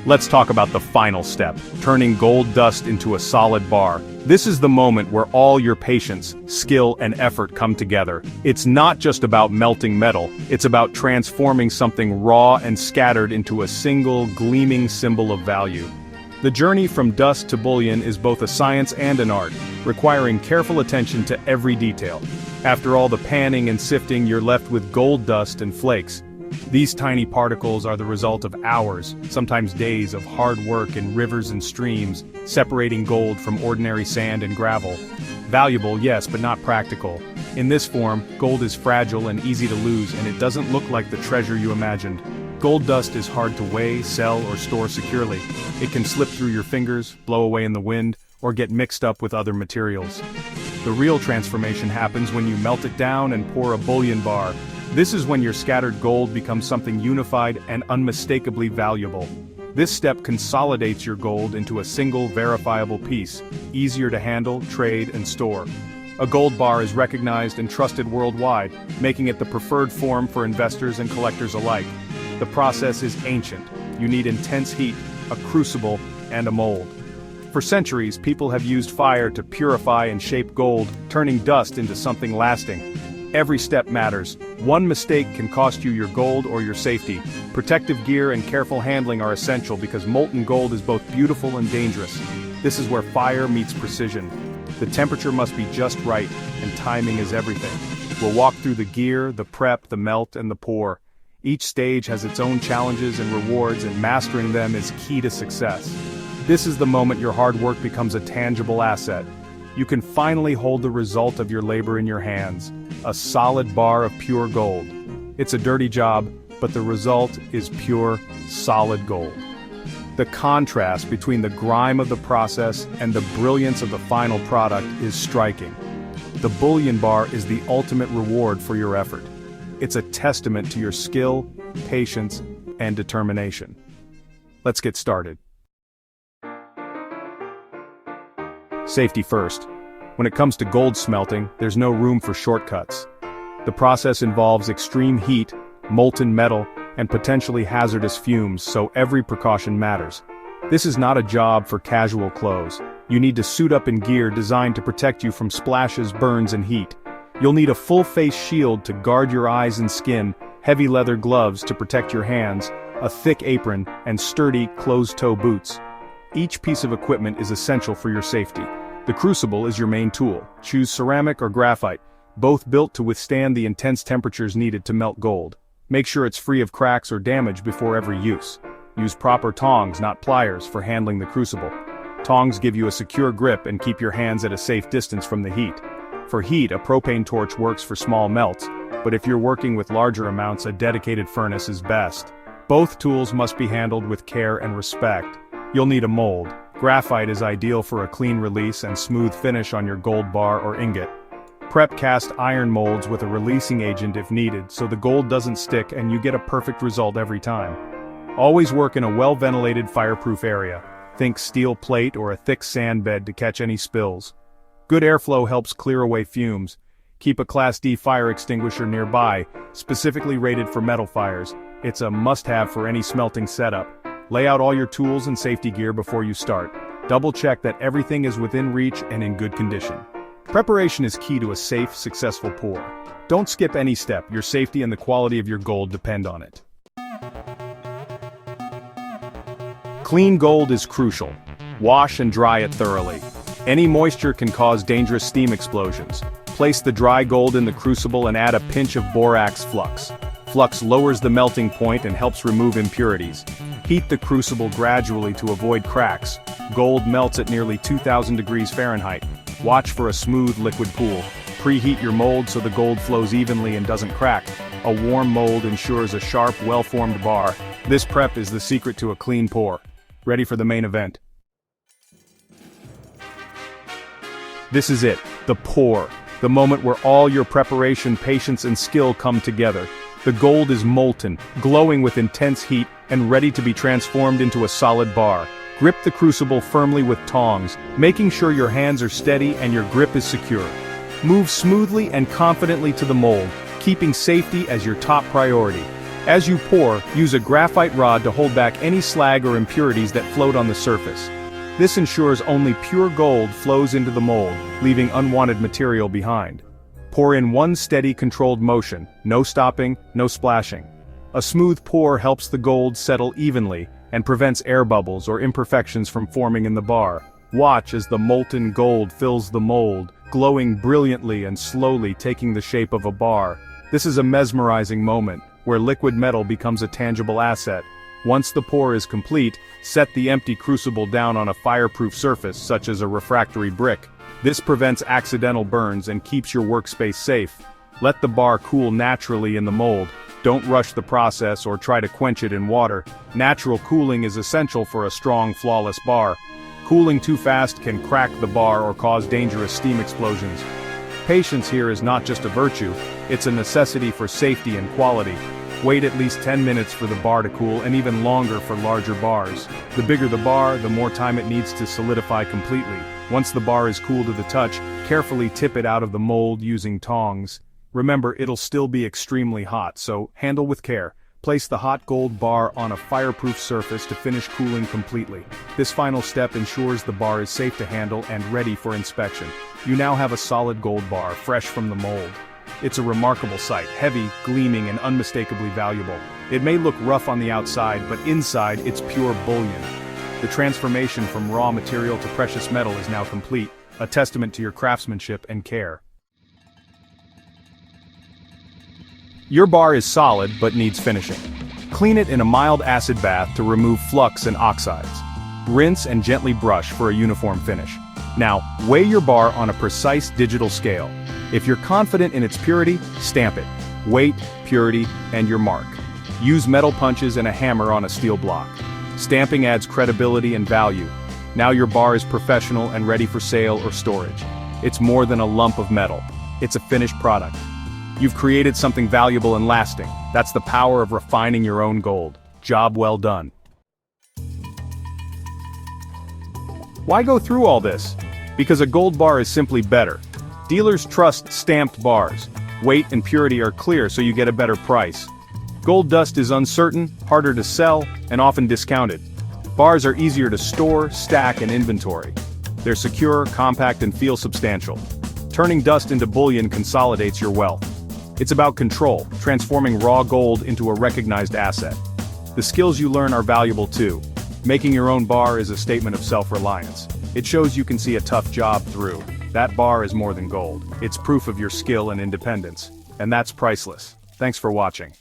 Let's talk about the final step, turning gold dust into a solid bar. This is the moment where all your patience, skill, and effort come together. It's not just about melting metal, it's about transforming something raw and scattered into a single, gleaming symbol of value. The journey from dust to bullion is both a science and an art, requiring careful attention to every detail. After all the panning and sifting, you're left with gold dust and flakes. These tiny particles are the result of hours, sometimes days of hard work in rivers and streams, separating gold from ordinary sand and gravel. Valuable, yes, but not practical. In this form, gold is fragile and easy to lose, and it doesn't look like the treasure you imagined. Gold dust is hard to weigh, sell, or store securely. It can slip through your fingers, blow away in the wind, or get mixed up with other materials. The real transformation happens when you melt it down and pour a bullion bar. This is when your scattered gold becomes something unified and unmistakably valuable. This step consolidates your gold into a single verifiable piece, easier to handle, trade, and store. A gold bar is recognized and trusted worldwide, making it the preferred form for investors and collectors alike. The process is ancient. You need intense heat, a crucible, and a mold. For centuries, people have used fire to purify and shape gold, turning dust into something lasting. Every step matters. One mistake can cost you your gold or your safety. Protective gear and careful handling are essential because molten gold is both beautiful and dangerous. This is where fire meets precision. The temperature must be just right, and timing is everything. We'll walk through the gear, the prep, the melt, and the pour. Each stage has its own challenges and rewards, and mastering them is key to success. This is the moment your hard work becomes a tangible asset. You can finally hold the result of your labor in your hands, a solid bar of pure gold. It's a dirty job, but the result is pure, solid gold. The contrast between the grime of the process and the brilliance of the final product is striking. The bullion bar is the ultimate reward for your effort. It's a testament to your skill, patience, and determination. Let's get started. Safety first. When it comes to gold smelting, there's no room for shortcuts. The process involves extreme heat, molten metal, and potentially hazardous fumes, so every precaution matters. This is not a job for casual clothes. You need to suit up in gear designed to protect you from splashes, burns, and heat. You'll need a full-face shield to guard your eyes and skin, heavy leather gloves to protect your hands, a thick apron, and sturdy, closed-toe boots. Each piece of equipment is essential for your safety. The crucible is your main tool. Choose ceramic or graphite, both built to withstand the intense temperatures needed to melt gold. Make sure it's free of cracks or damage before every use. Use proper tongs, not pliers, for handling the crucible. Tongs give you a secure grip and keep your hands at a safe distance from the heat. For heat, a propane torch works for small melts, but if you're working with larger amounts, a dedicated furnace is best. Both tools must be handled with care and respect. You'll need a mold. Graphite is ideal for a clean release and smooth finish on your gold bar or ingot. Prep cast iron molds with a releasing agent if needed, so the gold doesn't stick and you get a perfect result every time. Always work in a well-ventilated fireproof area. Think steel plate or a thick sand bed to catch any spills. Good airflow helps clear away fumes. Keep a Class D fire extinguisher nearby, specifically rated for metal fires. It's a must-have for any smelting setup. Lay out all your tools and safety gear before you start. Double-check that everything is within reach and in good condition. Preparation is key to a safe, successful pour. Don't skip any step. Your safety and the quality of your gold depend on it. Clean gold is crucial. Wash and dry it thoroughly. Any moisture can cause dangerous steam explosions. Place the dry gold in the crucible and add a pinch of borax flux. Flux lowers the melting point and helps remove impurities. Heat the crucible gradually to avoid cracks. Gold melts at nearly 2,000 degrees Fahrenheit. Watch for a smooth liquid pool. Preheat your mold so the gold flows evenly and doesn't crack. A warm mold ensures a sharp, well-formed bar. This prep is the secret to a clean pour. Ready for the main event. This is it, the pour. The moment where all your preparation, patience, and skill come together. The gold is molten, glowing with intense heat, and ready to be transformed into a solid bar. Grip the crucible firmly with tongs, making sure your hands are steady and your grip is secure. Move smoothly and confidently to the mold, keeping safety as your top priority. As you pour, use a graphite rod to hold back any slag or impurities that float on the surface. This ensures only pure gold flows into the mold, leaving unwanted material behind. Pour in one steady, controlled motion, no stopping, no splashing. A smooth pour helps the gold settle evenly and prevents air bubbles or imperfections from forming in the bar. Watch as the molten gold fills the mold, glowing brilliantly and slowly taking the shape of a bar. This is a mesmerizing moment, where liquid metal becomes a tangible asset. Once the pour is complete, set the empty crucible down on a fireproof surface such as a refractory brick. This prevents accidental burns and keeps your workspace safe. Let the bar cool naturally in the mold. Don't rush the process or try to quench it in water. Natural cooling is essential for a strong, flawless bar. Cooling too fast can crack the bar or cause dangerous steam explosions. Patience here is not just a virtue, it's a necessity for safety and quality. Wait at least 10 minutes for the bar to cool and even longer for larger bars. The bigger the bar, the more time it needs to solidify completely. Once the bar is cool to the touch, carefully tip it out of the mold using tongs. Remember, it'll still be extremely hot, so handle with care. Place the hot gold bar on a fireproof surface to finish cooling completely. This final step ensures the bar is safe to handle and ready for inspection. You now have a solid gold bar, fresh from the mold. It's a remarkable sight, heavy, gleaming, and unmistakably valuable. It may look rough on the outside, but inside it's pure bullion. The transformation from raw material to precious metal is now complete, a testament to your craftsmanship and care. Your bar is solid but needs finishing. Clean it in a mild acid bath to remove flux and oxides. Rinse and gently brush for a uniform finish. Now, weigh your bar on a precise digital scale. If you're confident in its purity, stamp it. Weight, purity, and your mark. Use metal punches and a hammer on a steel block. Stamping adds credibility and value. Now your bar is professional and ready for sale or storage. It's more than a lump of metal. It's a finished product. You've created something valuable and lasting. That's the power of refining your own gold. Job well done. Why go through all this? Because a gold bar is simply better. Dealers trust stamped bars. Weight and purity are clear, so you get a better price. Gold dust is uncertain, harder to sell, and often discounted. Bars are easier to store, stack, and inventory. They're secure, compact, and feel substantial. Turning dust into bullion consolidates your wealth. It's about control, transforming raw gold into a recognized asset. The skills you learn are valuable too. Making your own bar is a statement of self-reliance. It shows you can see a tough job through. That bar is more than gold. It's proof of your skill and independence. And that's priceless. Thanks for watching.